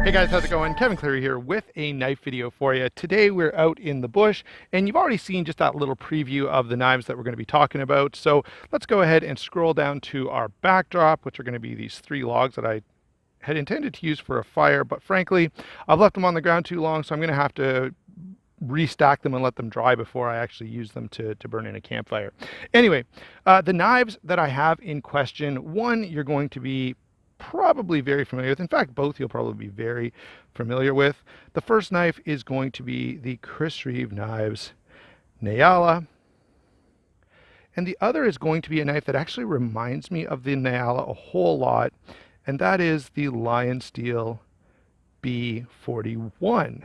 Hey guys, how's it going? Kevin Cleary here with a knife video for you. Today we're out in the bush and you've already seen just that little preview of the knives that we're going to be talking about. So let's go ahead and scroll down to our backdrop, which are going to be these 3 logs that I had intended to use for a fire, but frankly, I've left them on the ground too long, so I'm going to have to restack them and let them dry before I actually use them to burn in a campfire. Anyway, the knives that I have in question, one you're going to be probably very familiar with. In fact, both you'll probably be very familiar with. The first knife is going to be the Reeve knives Nyala, and the other is going to be a knife that actually reminds me of the Nyala a whole lot, and that is the Lionsteeel B41.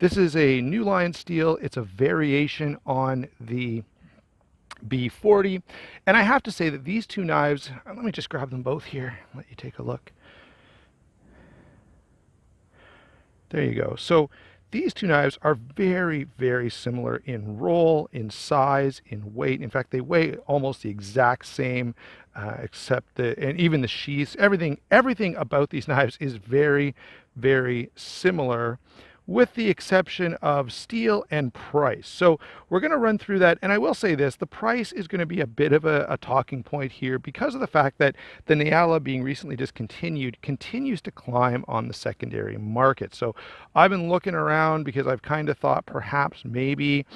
This is a new Lionsteeel. It's a variation on the B40, and I have to say that these two knives, let me just grab them both here, let you take a look. There you go. So these two knives are very, very similar in roll, in size, in weight. In fact, they weigh almost the exact same, except and even the sheaths, everything about these knives is very, very similar, with the exception of steel and price. So we're going to run through that, and I will say this, the price is going to be a bit of a talking point here because of the fact that the Nyala, being recently discontinued, continues to climb on the secondary market. So I've been looking around because I've kind of thought perhaps maybe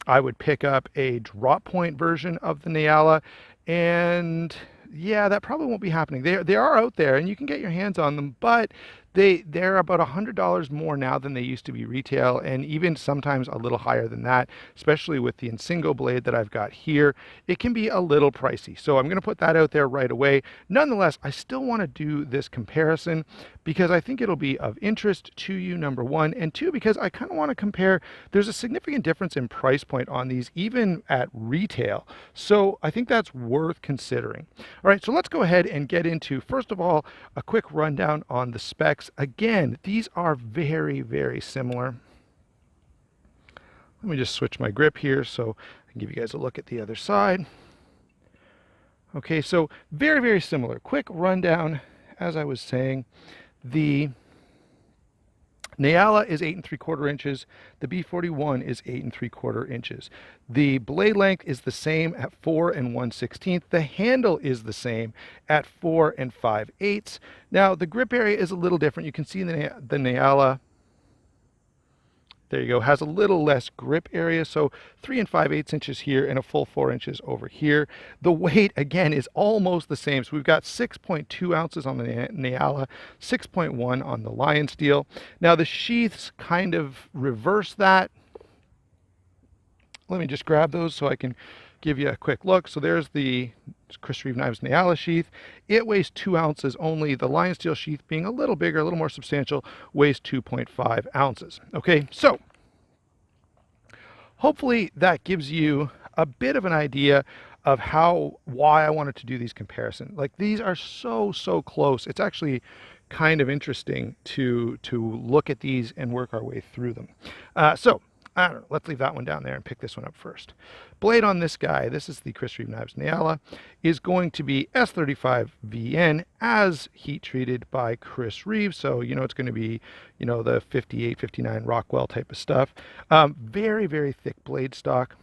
I would pick up a drop point version of the Nyala, and yeah, that probably won't be happening. They are out there and you can get your hands on them, but they're about $100 more now than they used to be retail, and even sometimes a little higher than that, especially with the Insingo blade that I've got here. It can be a little pricey. So I'm going to put that out there right away. Nonetheless, I still want to do this comparison because I think it'll be of interest to you, number one, and two, because I kind of want to compare. There's a significant difference in price point on these, even at retail. So I think that's worth considering. All right, so let's go ahead and get into, first of all, a quick rundown on the specs. Again, these are very, very similar. Let me just switch my grip here so I can give you guys a look at the other side. Okay, so very, very similar. Quick rundown, as I was saying, the Nyala is 8 3/4 inches. The B41 is 8 3/4 inches. The blade length is the same at 4 1/16. The handle is the same at 4 5/8. Now the grip area is a little different. You can see the Nyala, there you go, has a little less grip area, so 3 5/8 inches here and a full 4 inches over here. The weight, again, is almost the same. So we've got 6.2 ounces on the Nyala, 6.1 on the Lionsteeel. Now the sheaths kind of reverse that. Let me just grab those so I can give you a quick look. So there's the Reeve Knives Nyala sheath. It weighs 2 ounces only. The Lionsteeel sheath, being a little bigger, a little more substantial, weighs 2.5 ounces. Okay, so hopefully that gives you a bit of an idea of why I wanted to do these comparisons. Like, these are so close. It's actually kind of interesting to look at these and work our way through them. So I don't know, let's leave that one down there and pick this one up first. Blade on this guy, this is the Reeve Knives Nyala, is going to be S35VN as heat treated by Reeve. So, it's going to be, the 58, 59 Rockwell type of stuff. Very, very thick blade stock.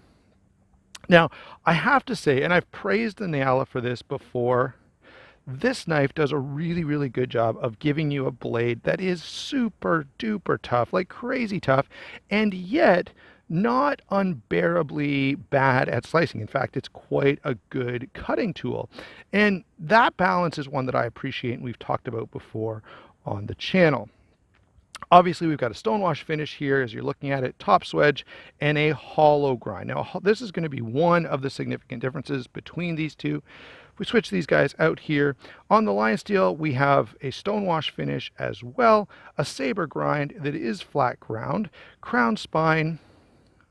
Now, I have to say, and I've praised the Nyala for this before, this knife does a really, really good job of giving you a blade that is super duper tough, like crazy tough, and yet not unbearably bad at slicing. In fact, it's quite a good cutting tool. And that balance is one that I appreciate and we've talked about before on the channel. Obviously, we've got a stonewash finish here as you're looking at it, top swedge, and a hollow grind. Now, this is going to be one of the significant differences between these two. If we switch these guys out here, on the Lionsteeel, we have a stonewash finish as well, a saber grind that is flat ground, crown spine,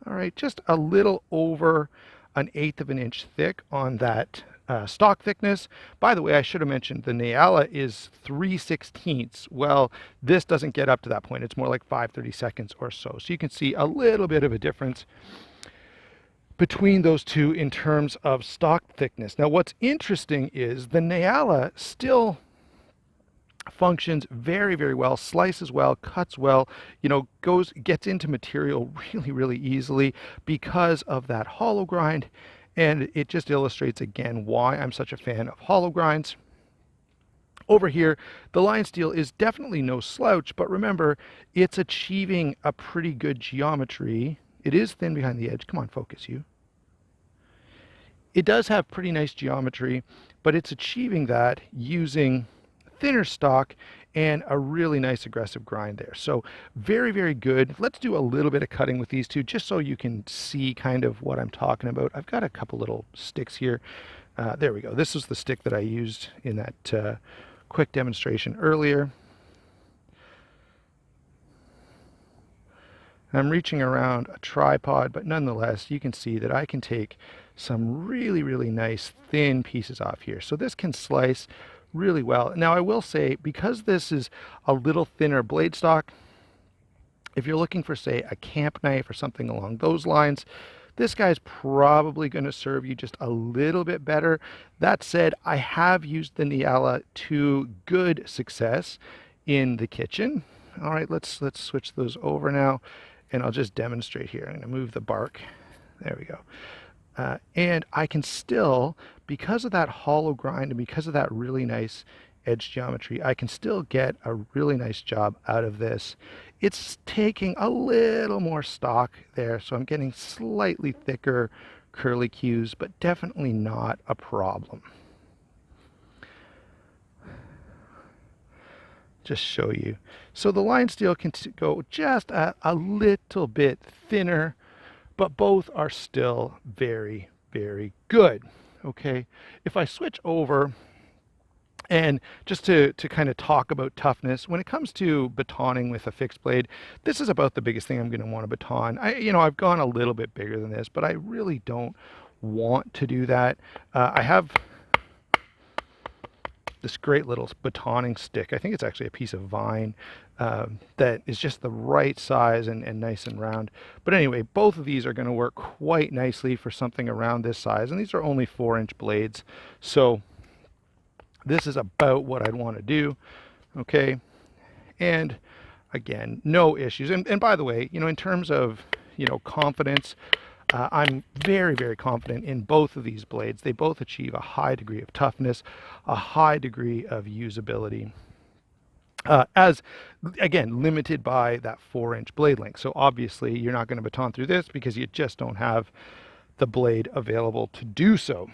all right, just a little over 1/8 of an inch thick on that stock thickness. By the way, I should have mentioned the Nyala is 3/16. Well, this doesn't get up to that point. It's more like 5/32 or so. So you can see a little bit of a difference between those two in terms of stock thickness. Now, what's interesting is the Nyala still Functions very, very well, slices well, cuts well, gets into material really, really easily because of that hollow grind. And it just illustrates again why I'm such a fan of hollow grinds. Over here, the Lionsteeel is definitely no slouch, but remember, it's achieving a pretty good geometry. It is thin behind the edge. Come on, focus you. It does have pretty nice geometry, but it's achieving that using thinner stock and a really nice aggressive grind there. So very, very good. Let's do a little bit of cutting with these two just so you can see kind of what I'm talking about. I've got a couple little sticks here. There we go. This is the stick that I used in that quick demonstration earlier. I'm reaching around a tripod, but nonetheless, you can see that I can take some really, really nice thin pieces off here. So this can slice really well. Now I will say, because this is a little thinner blade stock, if you're looking for, say, a camp knife or something along those lines, this guy's probably going to serve you just a little bit better. That said, I have used the Nyala to good success in the kitchen. All right, let's switch those over now, and I'll just demonstrate here. I'm going to move the bark. There we go. And I can still, because of that hollow grind and because of that really nice edge geometry, I can still get a really nice job out of this. It's taking a little more stock there, so I'm getting slightly thicker curly cues, but definitely not a problem. Just show you. So the Lionsteeel can go just a little bit thinner, but both are still very, very good. Okay, if I switch over and just to kind of talk about toughness, when it comes to batoning with a fixed blade, this is about the biggest thing I'm going to want to baton. I've gone a little bit bigger than this, but I really don't want to do that. I have this great little batoning stick. I think it's actually a piece of vine that is just the right size and nice and round. But anyway, both of these are going to work quite nicely for something around this size, and these are only 4-inch blades. So this is about what I'd want to do. Okay, and again, no issues. And by the way, in terms of confidence, I'm very, very confident in both of these blades. They both achieve a high degree of toughness, a high degree of usability, as again limited by that 4-inch blade length. So obviously you're not going to baton through this because you just don't have the blade available to do so.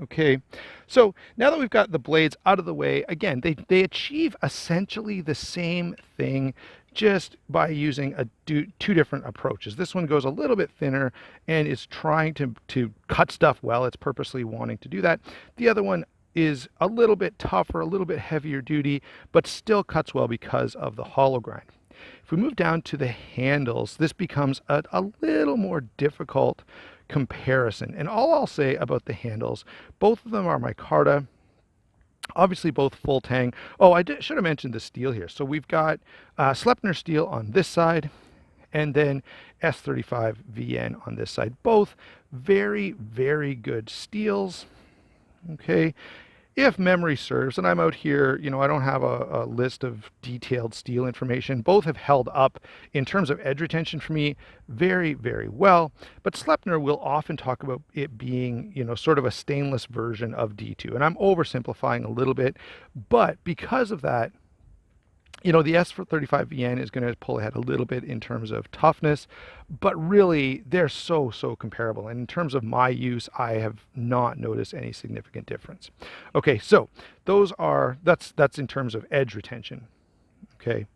Okay, so now that we've got the blades out of the way, again, they achieve essentially the same thing just by using two different approaches. This one goes a little bit thinner and is trying to cut stuff well. It's purposely wanting to do that. The other one is a little bit tougher, a little bit heavier duty, but still cuts well because of the hollow grind. If we move down to the handles, this becomes a little more difficult comparison. And all I'll say about the handles, both of them are micarta, obviously both full tang. Oh, should have mentioned the steel here. So we've got Sleipner steel on this side and then S35 VN on this side. Both very, very good steels. Okay, if memory serves, and I'm out here, I don't have a list of detailed steel information. Both have held up in terms of edge retention for me very, very well. But Sleipner will often talk about it being, sort of a stainless version of D2. And I'm oversimplifying a little bit, but because of that, the S35 VN is going to pull ahead a little bit in terms of toughness, but really they're so comparable. And in terms of my use, I have not noticed any significant difference. Okay, so that's in terms of edge retention. Okay,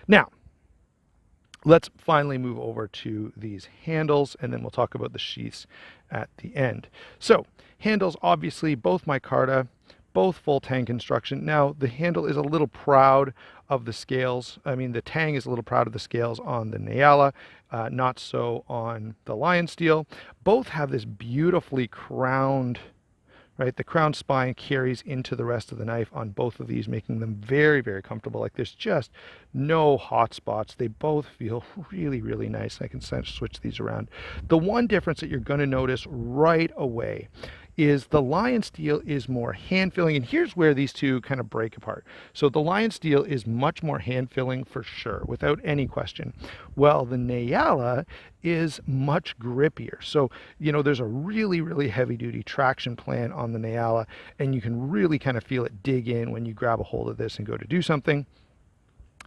now let's finally move over to these handles, and then we'll talk about the sheaths at the end. So handles, obviously both micarta, both full tang construction. Now the handle is a little proud of the scales. I mean, the tang is a little proud of the scales on the Nyala, not so on the Lionsteeel. Both have this beautifully crowned, right? The crown spine carries into the rest of the knife on both of these, making them very, very comfortable. Like there's just no hot spots. They both feel really, really nice. I can switch these around. The one difference that you're going to notice right away is the Lionsteeel is more hand filling, and here's where these two kind of break apart. So the Lionsteeel is much more hand filling for sure, without any question. Well, the Nyala is much grippier. So, there's a really, really heavy duty traction plan on the Nyala, and you can really kind of feel it dig in when you grab a hold of this and go to do something.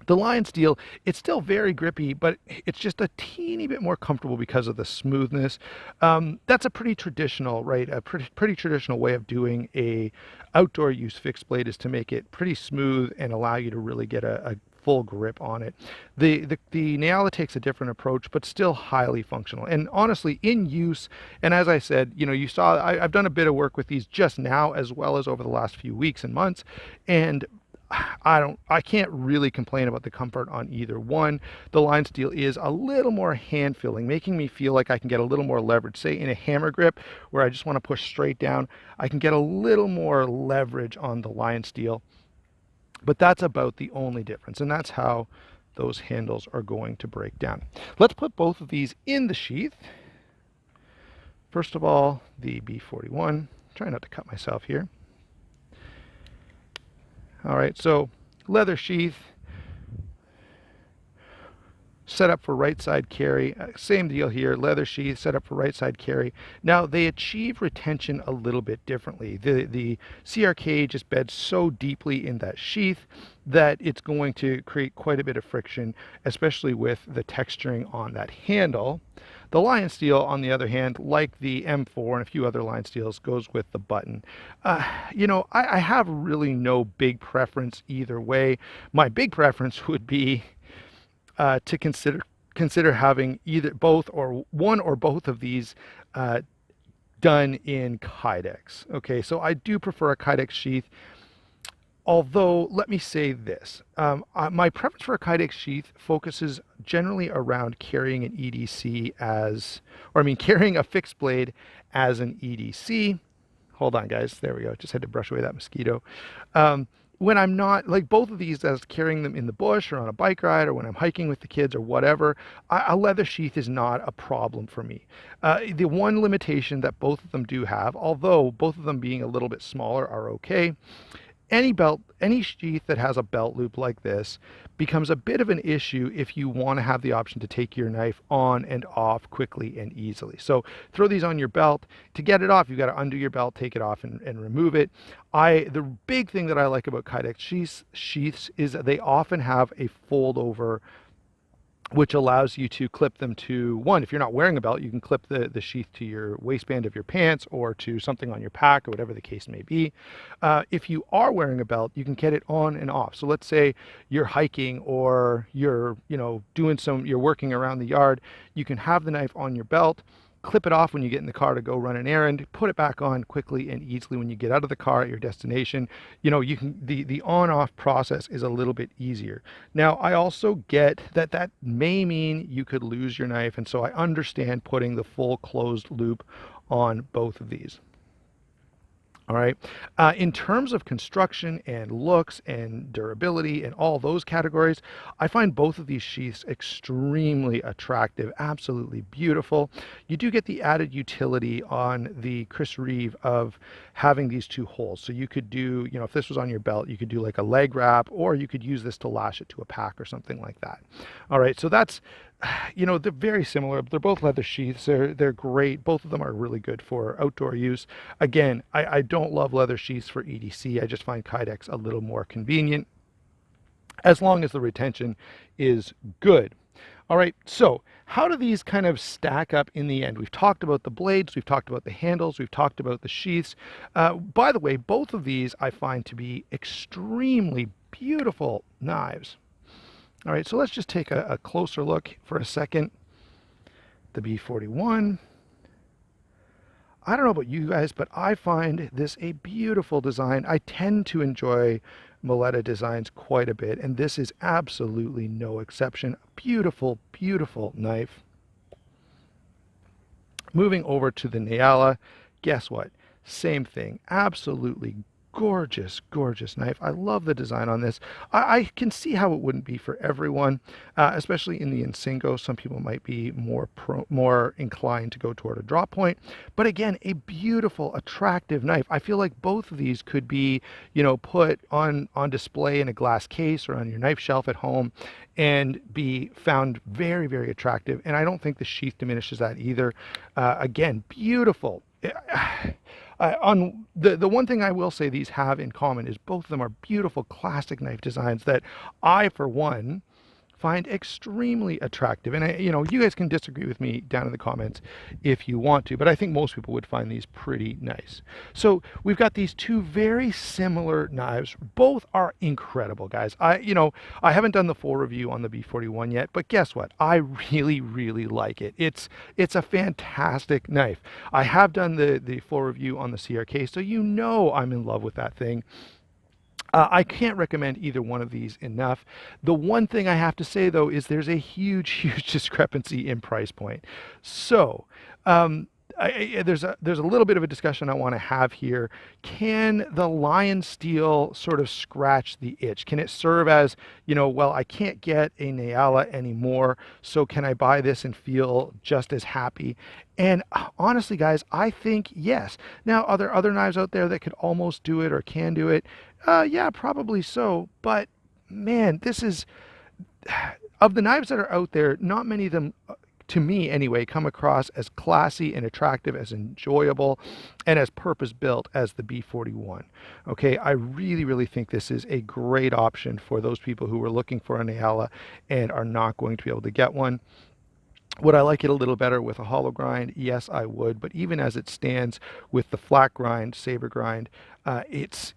The Lionsteeel, it's still very grippy, but it's just a teeny bit more comfortable because of the smoothness. That's a pretty traditional, right? A pretty traditional way of doing a outdoor use fixed blade is to make it pretty smooth and allow you to really get a full grip on it. The Nyala takes a different approach, but still highly functional. And honestly, in use, and as I said, you saw I've done a bit of work with these just now, as well as over the last few weeks and months, and I can't really complain about the comfort on either one. The Lionsteeel is a little more hand filling, making me feel like I can get a little more leverage. Say in a hammer grip where I just want to push straight down, I can get a little more leverage on the Lionsteeel. But that's about the only difference, and that's how those handles are going to break down. Let's put both of these in the sheath. First of all, the B41. Try not to cut myself here. All right, so leather sheath, set up for right side carry. Same deal here, leather sheath, set up for right side carry. Now, they achieve retention a little bit differently. The CRK just beds so deeply in that sheath that it's going to create quite a bit of friction, especially with the texturing on that handle. The Lionsteeel, on the other hand, like the M4 and a few other Lionsteels, goes with the button. I have really no big preference either way. My big preference would be to consider having either both or one or both of these done in Kydex. Okay, so I do prefer a Kydex sheath. Although, let me say this, my preference for a Kydex sheath focuses generally around carrying an EDC carrying a fixed blade as an EDC. Hold on, guys. There we go. Just had to brush away that mosquito. When I'm not, like both of these, as carrying them in the bush or on a bike ride or when I'm hiking with the kids or whatever, a leather sheath is not a problem for me. The one limitation that both of them do have, although both of them being a little bit smaller are okay, any sheath that has a belt loop like this becomes a bit of an issue if you want to have the option to take your knife on and off quickly and easily. So throw these on your belt. To get it off, you've got to undo your belt, take it off, and remove it. The big thing that I like about Kydex sheaths is that they often have a fold over, which allows you to clip them to one. If you're not wearing a belt, you can clip the sheath to your waistband of your pants or to something on your pack or whatever the case may be. If you are wearing a belt, you can get it on and off. So let's say you're hiking or you're you're working around the yard, you can have the knife on your belt, clip it off when you get in the car to go run an errand, put it back on quickly and easily when you get out of the car at your destination. You can, the on-off process is a little bit easier. Now, I also get that may mean you could lose your knife, and so I understand putting the full closed loop on both of these. All right. In terms of construction and looks and durability and all those categories, I find both of these sheaths extremely attractive, absolutely beautiful. You do get the added utility on the Reeve of having these two holes. So you could do, if this was on your belt, you could do like a leg wrap, or you could use this to lash it to a pack or something like that. All right. So that's, they're very similar. They're both leather sheaths. They're great. Both of them are really good for outdoor use. Again, I don't love leather sheaths for EDC. I just find Kydex a little more convenient, as long as the retention is good. All right, so how do these kind of stack up in the end? We've talked about the blades, we've talked about the handles, we've talked about the sheaths. By the way, both of these I find to be extremely beautiful knives. All right, so let's just take a closer look for a second. The B41. I don't know about you guys, but I find this a beautiful design. I tend to enjoy Moletta designs quite a bit, and this is absolutely no exception. Beautiful, beautiful knife. Moving over to the Nyala, guess what? Same thing. Absolutely gorgeous, gorgeous knife. I love the design on this. I can see how it wouldn't be for everyone, especially in the Insingo. Some people might be more inclined to go toward a drop point. But again, a beautiful, attractive knife. I feel like both of these could be, put on display in a glass case or on your knife shelf at home and be found very, very attractive. And I don't think the sheath diminishes that either. Again, beautiful. On the one thing I will say these have in common is both of them are beautiful classic knife designs that I, for one, find extremely attractive. And you guys can disagree with me down in the comments if you want to, but I think most people would find these pretty nice. So we've got these two very similar knives. Both are incredible, guys. I haven't done the full review on the B41 yet, but guess what? I really, really like it. It's a fantastic knife. I have done the full review on the CRK, so I'm in love with that thing. I can't recommend either one of these enough. The one thing I have to say, though, is there's a huge, huge discrepancy in price point. So there's a little bit of a discussion I want to have here. Can the Lionsteeel sort of scratch the itch? Can it serve as, well, I can't get a Nyala anymore, so can I buy this and feel just as happy? And honestly, guys, I think yes. Now, are there other knives out there that could almost do it or can do it? Yeah, probably so. But man, this is, of the knives that are out there, not many of them, to me anyway, come across as classy and attractive, as enjoyable, and as purpose-built as the B41. Okay, I really, really think this is a great option for those people who are looking for a Nyala and are not going to be able to get one. Would I like it a little better with a hollow grind? Yes, I would. But even as it stands with the flat grind, saber grind, it's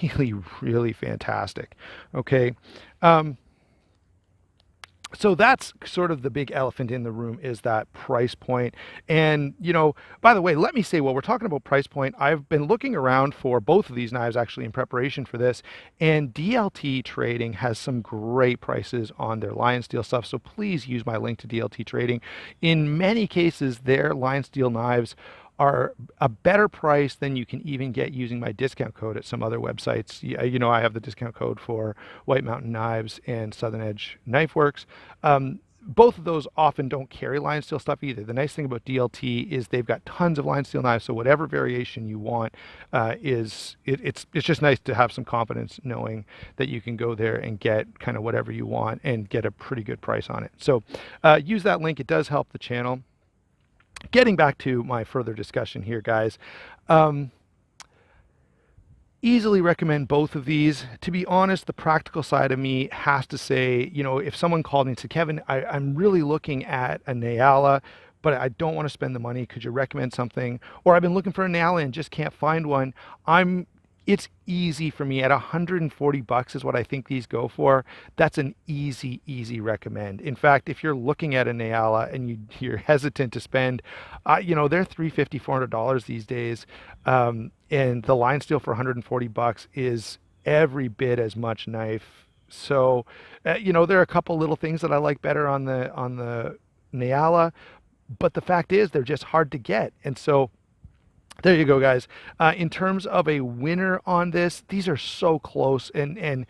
really, really fantastic. Okay. So that's sort of the big elephant in the room, is that price point. And, by the way, let me say, while we're talking about price point, I've been looking around for both of these knives actually in preparation for this, and DLT Trading has some great prices on their Lionsteeel stuff. So please use my link to DLT Trading. In many cases, their Lionsteeel knives are a better price than you can even get using my discount code at some other websites. I have the discount code for White Mountain Knives and Southern Edge Knife Works. Both of those often don't carry Lionsteeel stuff either. The nice thing about DLT is they've got tons of Lionsteeel knives, so whatever variation you want, it's just nice to have some confidence knowing that you can go there and get kind of whatever you want and get a pretty good price on it. So use that link. It does help the channel. Getting back to my further discussion here, guys, easily recommend both of these. To be honest, the practical side of me has to say, if someone called me and said, Kevin, I'm really looking at a Nyala, but I don't want to spend the money. Could you recommend something? Or I've been looking for a Nyala and just can't find one. It's easy for me. At $140 is what I think these go for. That's an easy, easy recommend. In fact, if you're looking at a Nyala and you're hesitant to spend, they're $350, $400 these days. And the Lionsteeel for $140 is every bit as much knife. So, there are a couple little things that I like better on the Nyala, but the fact is they're just hard to get. And so there you go, guys. In terms of a winner on this, these are so close, and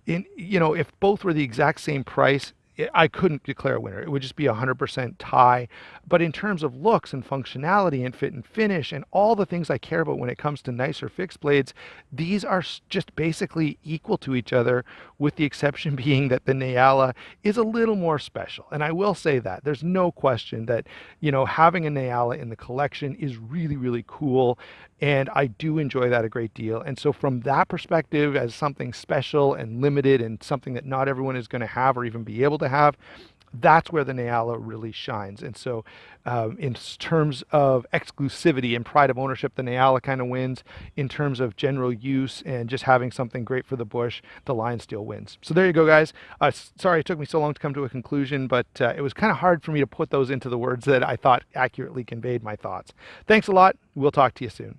if both were the exact same price, I couldn't declare a winner. It would just be 100% tie. But in terms of looks and functionality and fit and finish and all the things I care about when it comes to nicer fixed blades, these are just basically equal to each other, with the exception being that the Nyala is a little more special. And I will say that there's no question that, having a Nyala in the collection is really, really cool. And I do enjoy that a great deal. And so from that perspective, as something special and limited and something that not everyone is going to have or even be able to have, that's where the Nyala really shines. And so in terms of exclusivity and pride of ownership, the Nyala kind of wins. In terms of general use and just having something great for the bush, the Lionsteeel wins. So there you go, guys. Sorry it took me so long to come to a conclusion, but it was kind of hard for me to put those into the words that I thought accurately conveyed my thoughts. Thanks a lot. We'll talk to you soon.